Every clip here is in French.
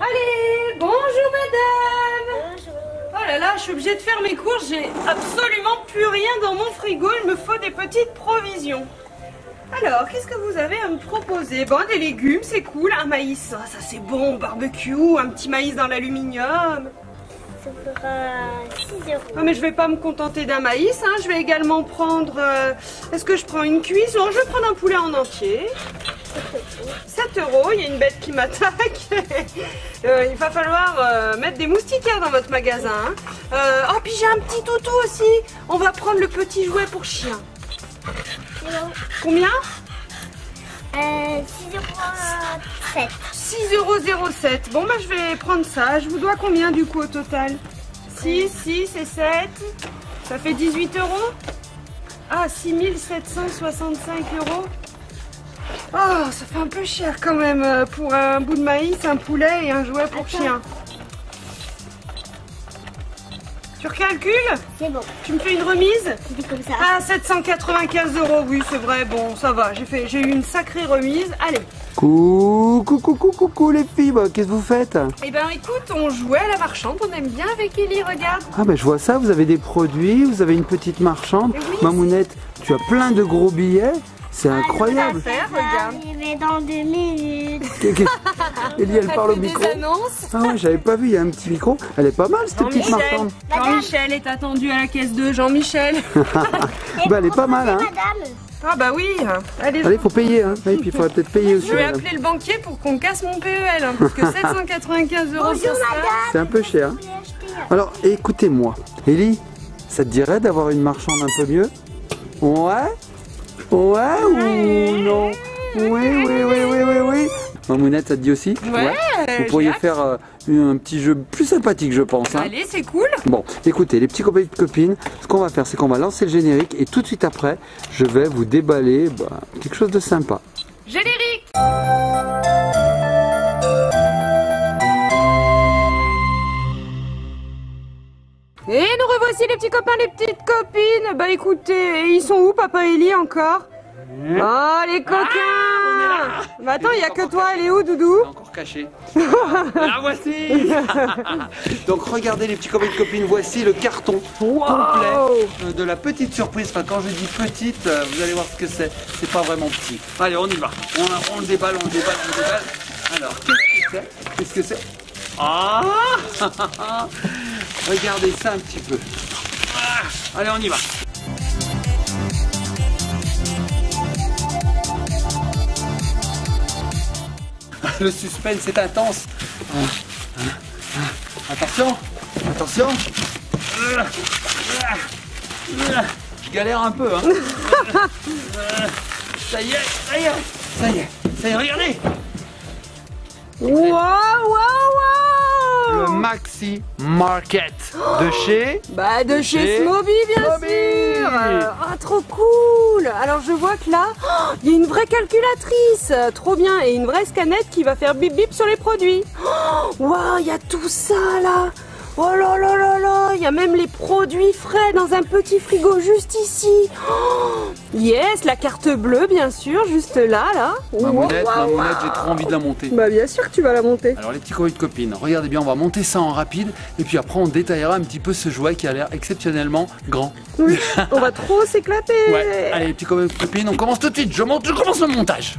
Allez, bonjour madame. Bonjour. Oh là là, je suis obligée de faire mes courses, j'ai absolument plus rien dans mon frigo, il me faut des petites provisions. Alors, qu'est-ce que vous avez à me proposer? Bon, des légumes, c'est cool, un maïs, ça c'est bon, barbecue, un petit maïs dans l'aluminium. Ça fera 6 €. Ah mais je vais pas me contenter d'un maïs, hein. Je vais également prendre... Est-ce que je prends une cuisse? Non, je vais prendre un poulet en entier. 7 €, il y a une bête qui m'attaque. Il va falloir mettre des moustiquaires dans votre magasin. Oh, puis j'ai un petit toutou aussi. On va prendre le petit jouet pour chien. Combien? 6,07 €. 6,07 €. Bon, bah je vais prendre ça. Je vous dois combien du coup au total? 6 et 7. Ça fait 18 €. Ah, 6 765 €. Oh, ça fait un peu cher quand même pour un bout de maïs, un poulet et un jouet pour chien. Tu recalcules? C'est bon. Tu me fais une remise? C'est comme ça. Ah, 795 €, oui, c'est vrai, bon, ça va, j'ai eu une sacrée remise. Allez. Coucou les filles, qu'est-ce que vous faites? Eh ben écoute, on jouait à la marchande, on aime bien avec Ellie, regarde. Ah ben je vois ça, vous avez des produits, vous avez une petite marchande. Oui. Mamounette, tu as plein de gros billets, c'est incroyable. Faire, Ça va regarde. arriver dans 2 minutes. Ellie, elle parle au micro. Des annonces. Ah ouais, j'avais pas vu, il y a un petit micro. Elle est pas mal cette petite marchande. Jean-Michel est attendu à la caisse 2, Jean-Michel. Bah elle est pas mal, hein. Madame. Ah bah oui, allez. Allez, faut payer, hein. Et puis il faudra peut-être payer aussi. Je vais madame. appeler le banquier pour qu'on casse mon PEL, hein, parce que 795 € Bonjour sur ça. madame. C'est un peu cher. Vous voulez acheter Alors écoutez-moi, Ellie, ça te dirait d'avoir une marchande un peu mieux? Ouais ou non? Oui. Mamounette, ça te dit aussi? Ouais, Vous pourriez j'ai hâte. faire un petit jeu plus sympathique, je pense. Hein. Allez, c'est cool. Bon, écoutez, les petits copains et copines, ce qu'on va faire, c'est qu'on va lancer le générique et tout de suite après, je vais vous déballer quelque chose de sympa. Générique. Et nous revoici les petits copains, les petites copines. Bah écoutez, ils sont où papa et Ellie encore? Oh les coquins. Bah attends, il n'y a que toi, elle est où Doudou? Encore caché. La voici. Donc regardez les petits copains et copines, voici le carton complet de la petite surprise. Enfin quand je dis petite, vous allez voir ce que c'est. C'est pas vraiment petit. Allez, on y va. On le déballe. Alors, qu'est-ce que c'est? Ah. Regardez ça un petit peu. Allez, on y va. Le suspense est intense. Attention. Je galère un peu. Hein. Ça y est, regardez. Waouh. Le Maxi Market de chez... Bah de chez Smoby bien Smoby. sûr. Ah trop cool. Alors je vois que là, il y a une vraie calculatrice, trop bien, et une vraie scannette qui va faire bip bip sur les produits. Waouh, il y a tout ça là. Oh là là là là, il y a même les produits frais dans un petit frigo juste ici. Yes, la carte bleue bien sûr, juste là. Mamounette, j'ai trop envie de la monter. Bah bien sûr que tu vas la monter. Alors les petits copains et copines, regardez bien, on va monter ça en rapide et puis après on détaillera un petit peu ce jouet qui a l'air exceptionnellement grand. Oui, on va trop s'éclater. Ouais, allez les petits copains et copines, on commence tout de suite, je commence le montage.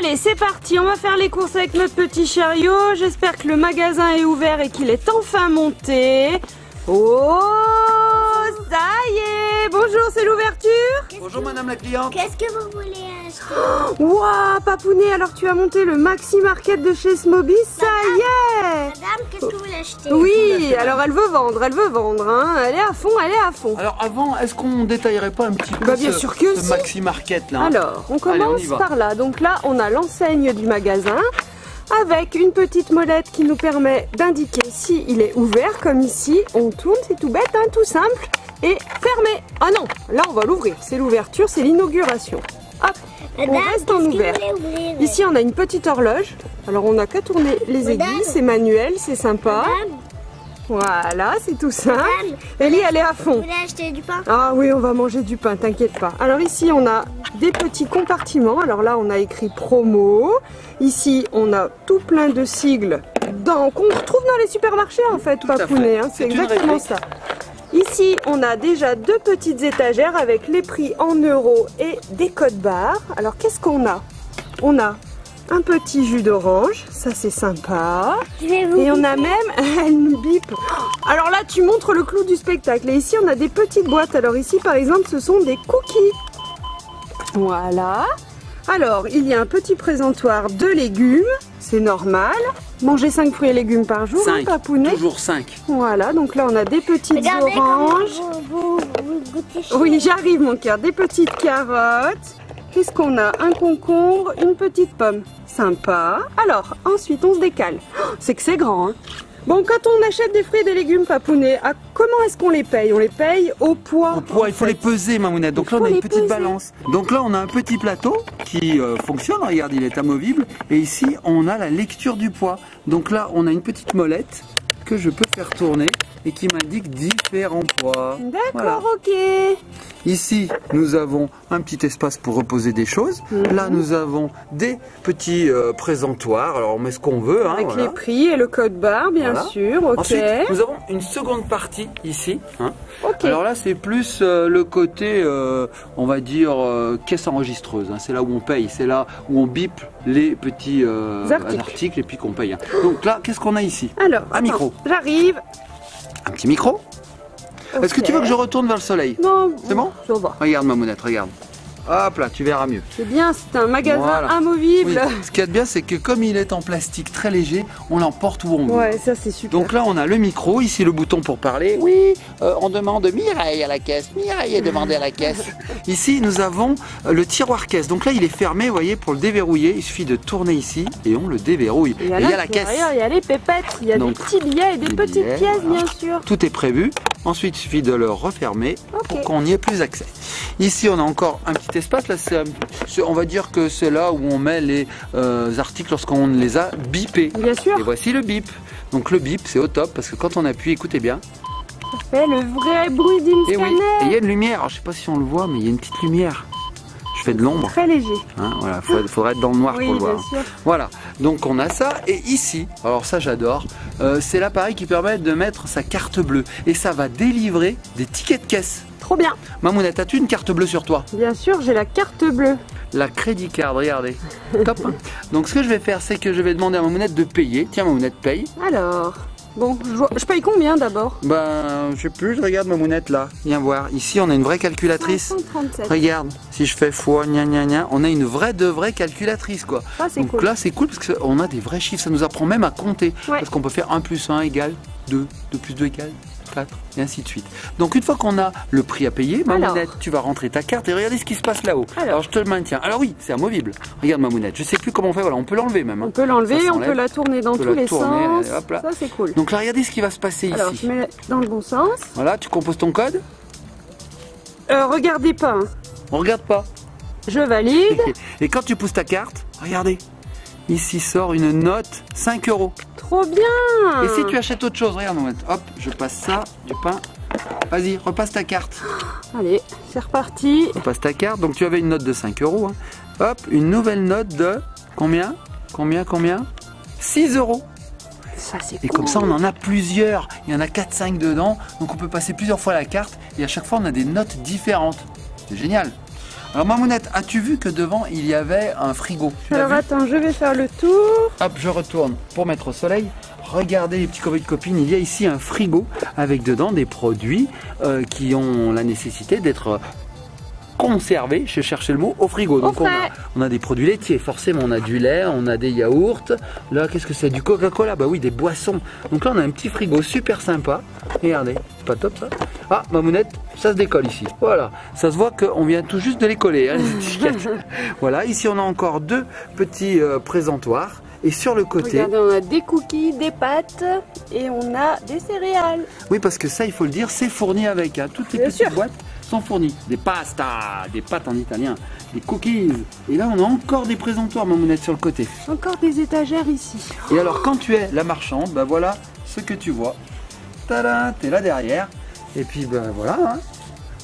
Allez, c'est parti, on va faire les courses avec notre petit chariot. J'espère que le magasin est ouvert et qu'il est enfin monté. Oh, ça y est. Bonjour, c'est l'ouverture? Bonjour madame la cliente. Qu'est-ce que vous voulez acheter? Waouh, Papounet, alors tu as monté le Maxi Market de chez Smobis, ça y est. Madame, qu'est-ce que vous voulez acheter? Oui, alors elle veut vendre, hein. Elle est à fond. Alors avant, est-ce qu'on détaillerait pas un petit peu Bah, bien sûr que ce si. Maxi Market là? Alors, on Allez, commence on y va. par là. Donc là, on a l'enseigne du magasin avec une petite molette qui nous permet d'indiquer si il est ouvert, comme ici. On tourne, c'est tout bête, hein, tout simple. Et fermé. Ah non, là on va l'ouvrir. C'est l'ouverture, c'est l'inauguration. Hop, on Madame, reste en qu'est-ce que ouvert. vous voulez ouvrir? Ici, on a une petite horloge. Alors, on n'a qu'à tourner les Madame. aiguilles. C'est manuel, c'est sympa. Madame, Voilà, c'est tout simple. Madame, Ellie, elle est à vous fond. voulez acheter du pain? Ah oui, on va manger du pain, t'inquiète pas. Alors ici, on a des petits compartiments. Alors là, on a écrit promo. Ici, on a tout plein de sigles qu'on retrouve dans les supermarchés en fait, Tout à Papounet. fait. Hein, c'est C'est une exactement réplique. ça. Ici, on a déjà deux petites étagères avec les prix en euros et des codes barres. Alors, qu'est-ce qu'on a? On a un petit jus d'orange, ça c'est sympa. Je vais vous Et on a piquer. même, elle nous bip. Alors là, tu montres le clou du spectacle. Et ici, on a des petites boîtes. Alors ici, par exemple, ce sont des cookies. Voilà. Alors, il y a un petit présentoir de légumes. C'est normal. Manger 5 fruits et légumes par jour, hein, 5, Papounet. toujours 5. Voilà, donc là, on a des petites Regardez comment oranges. vous goûtez chez Oui, j'arrive, mon cœur. Des petites carottes. Qu'est-ce qu'on a? Un concombre, une petite pomme. Sympa. Alors, ensuite, on se décale. Oh, c'est que c'est grand, hein. Bon, quand on achète des fruits et des légumes, Papounet, comment est-ce qu'on les paye? On les paye au poids. Au poids, en il faut fait. les peser, Mamounette. Donc Il là, on faut a une les petite peser. balance. Donc là, on a un petit plateau qui fonctionne. Regarde, il est amovible. Et ici, on a la lecture du poids. Donc là, on a une petite molette que je peux faire tourner et qui m'indique différents poids. D'accord, Voilà. ok. Ici, nous avons un petit espace pour reposer des choses. Là, nous avons des petits présentoirs. Alors, on met ce qu'on veut. Hein, Avec voilà. les prix et le code barre, bien Voilà. sûr, ok. Ensuite, nous avons une seconde partie ici. Hein. Ok. Alors là, c'est plus le côté, on va dire, caisse enregistreuse. Hein. C'est là où on paye. C'est là où on bip les petits articles et puis qu'on paye. Hein. Donc là, qu'est-ce qu'on a ici? Alors, Un micro. J'arrive. Un petit micro. Est-ce que tu veux que je retourne vers le soleil? Non, C'est bon? Ça va. Regarde, Mamounette, regarde. Hop là, tu verras mieux. C'est bien, c'est un magasin Voilà. amovible. Oui. Ce qu'il y a de bien, c'est que comme il est en plastique très léger, on l'emporte où on veut. Ouais, ça c'est super. Donc là, on a le micro, ici le bouton pour parler. Oui, on demande Mireille à la caisse. Mireille est demandée à la caisse. Ici, nous avons le tiroir caisse. Donc là, il est fermé, vous voyez, pour le déverrouiller, il suffit de tourner ici et on le déverrouille. Et Et à il y a la caisse. l'intérieur, il y a les pépettes, il y a Donc, des petits billets et des des petites billets, pièces, voilà. bien sûr. Tout est prévu. Ensuite, il suffit de le refermer Ok. pour qu'on n'y ait plus accès. Ici, on a encore un petit espace. Là, on va dire que c'est là où on met les articles lorsqu'on les a bipés. Bien sûr, Et voici le bip. Donc le bip, c'est au top parce que quand on appuie, écoutez bien. ça fait le vrai bruit d'une Et oui, et il scanner. y a une lumière. Alors, je sais pas si on le voit, mais il y a une petite lumière. Je fais de l'ombre. Très léger. Hein, voilà, faudrait être dans le noir Oui, pour le bien voir. sûr. Voilà, donc on a ça. Et ici, alors ça j'adore, c'est l'appareil qui permet de mettre sa carte bleue. Et ça va délivrer des tickets de caisse. Trop bien. Mamounette, as-tu une carte bleue sur toi? Bien sûr, j'ai la carte bleue. La crédit card, regardez. Top. Hein. Donc ce que je vais faire, c'est que je vais demander à Mamounette de payer. Tiens, Mamounette, paye. Alors, bon, je paye combien d'abord? Ben, je sais plus, je regarde Mamounette là. Viens voir. Ici, on a une vraie calculatrice. 537. Regarde, si je fais fois, gna gna gna, on a une vraie de vraie calculatrice quoi. Ah, c'est Donc cool. là, c'est cool parce qu'on a des vrais chiffres. Ça nous apprend même à compter. Ouais. Parce qu'on peut faire 1 plus 1 égale 2, 2 plus 2 égale 4, et ainsi de suite. Donc une fois qu'on a le prix à payer, Mamounette, tu vas rentrer ta carte et regardez ce qui se passe là-haut. Alors je te le maintiens. Alors oui, c'est amovible. Regarde Mamounette, je sais plus comment on fait, voilà, on peut l'enlever même. On Hein. peut l'enlever, Ça on s'enlève. peut la tourner dans On peut tous la les tourner, sens. allez, hop là. Ça, c'est cool. Donc là, regardez ce qui va se passer Alors, ici. je mets dans le bon sens. Voilà, tu composes ton code. Regardez pas, hein. On regarde pas. Je valide. Et quand tu pousses ta carte, regardez. Ici sort une note 5 €. Trop bien. Et si tu achètes autre chose, regarde, hop, je passe ça, du pain. Vas-y, repasse ta carte. Allez, c'est reparti. Repasse ta carte. Donc tu avais une note de 5 €. Hein. Hop, une nouvelle note de combien? Combien? 6 €. Ça, c'est Et cool. comme ça, on en a plusieurs. Il y en a 4-5 dedans. Donc on peut passer plusieurs fois la carte. Et à chaque fois, on a des notes différentes. C'est génial. Alors Mamounette, as-tu vu que devant, il y avait un frigo? Tu l'as Alors vu? attends, je vais faire le tour. Hop, je retourne pour mettre au soleil. Regardez les petits copains et copines, il y a ici un frigo avec dedans des produits qui ont la nécessité d'être conservés, je cherchais le mot, au frigo. Donc on a des produits laitiers, forcément, on a du lait, on a des yaourts. Là, qu'est-ce que c'est? Du Coca-Cola, bah oui, des boissons. Donc là, on a un petit frigo super sympa. Regardez, c'est pas top ça? Ah, Mamounette, ça se décolle ici. Voilà, ça se voit qu'on vient tout juste de les coller, hein, les étiquettes. Voilà, ici on a encore deux petits présentoirs. Et sur le côté... Regardez, on a des cookies, des pâtes et on a des céréales. Oui, parce que ça, il faut le dire, c'est fourni avec. Hein. Toutes les petites boîtes sont fournies. Des pastas, des pâtes en italien, des cookies. Et là, on a encore des présentoirs, Mamounette, sur le côté. Encore des étagères ici. Et alors, quand tu es la marchande, ben voilà ce que tu vois. Tada, t'es là derrière. Et puis, ben voilà. Hein.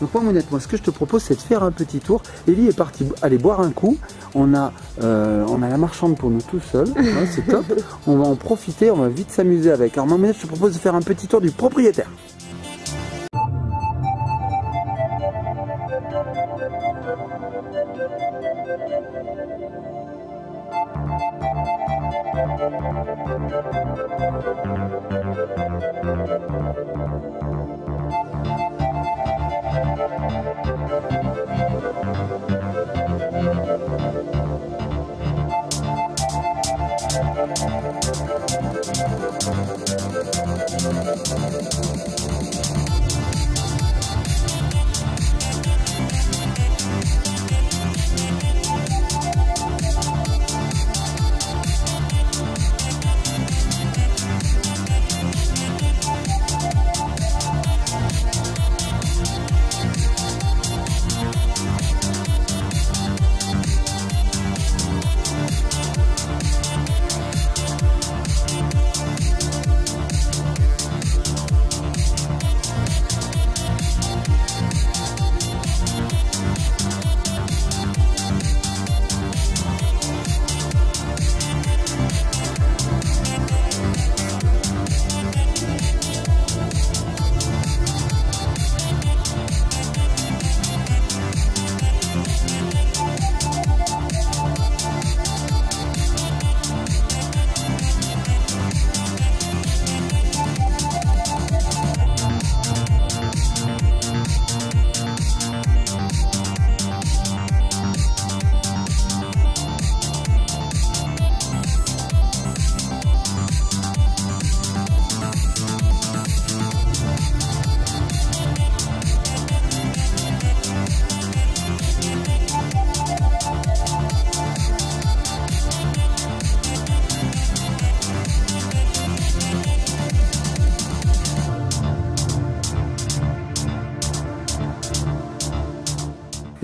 Donc Mamounette, moi ce que je te propose c'est de faire un petit tour. Ellie est partie aller boire un coup. On a la marchande pour nous tout seuls. Ouais, c'est top. On va en profiter, on va vite s'amuser avec. Alors Mamounette, je te propose de faire un petit tour du propriétaire.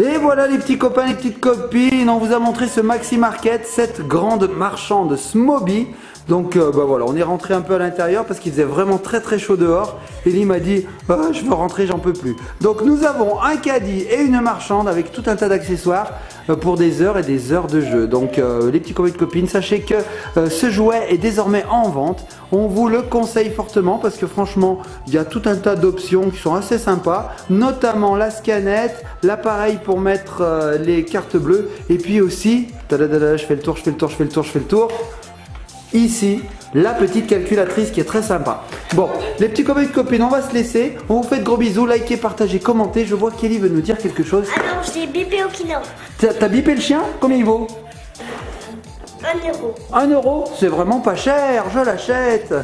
Et voilà les petits copains, les petites copines, on vous a montré ce Maxi Market, cette grande marchande Smoby. Donc bah voilà, on est rentré un peu à l'intérieur parce qu'il faisait vraiment très très chaud dehors. Ellie m'a dit je veux rentrer, j'en peux plus. Donc nous avons un caddie et une marchande avec tout un tas d'accessoires pour des heures et des heures de jeu. Donc les petits copains et copines, sachez que ce jouet est désormais en vente. On vous le conseille fortement parce que franchement, il y a tout un tas d'options qui sont assez sympas, notamment la scanette, l'appareil pour mettre les cartes bleues et puis aussi, je fais le tour. Ici, la petite calculatrice qui est très sympa. Bon, les petits copains et copines, on va se laisser. On vous fait de gros bisous, likez, partagez, commentez. Je vois qu'Ellie veut nous dire quelque chose. Alors, j'ai bipé au kilo. T'as bipé le chien? Combien il vaut? 1 euro. 1 euro? C'est vraiment pas cher, je l'achète.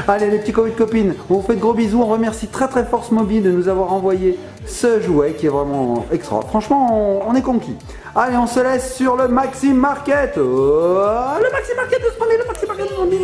Allez les petits copains et copines, on vous fait de gros bisous. On remercie très très fort Smoby de nous avoir envoyé ce jouet qui est vraiment extra. Franchement, on est conquis. Allez, on se laisse sur le Maxi Market. Le Maxi Market de Smoby, le Maxi Market de Smoby.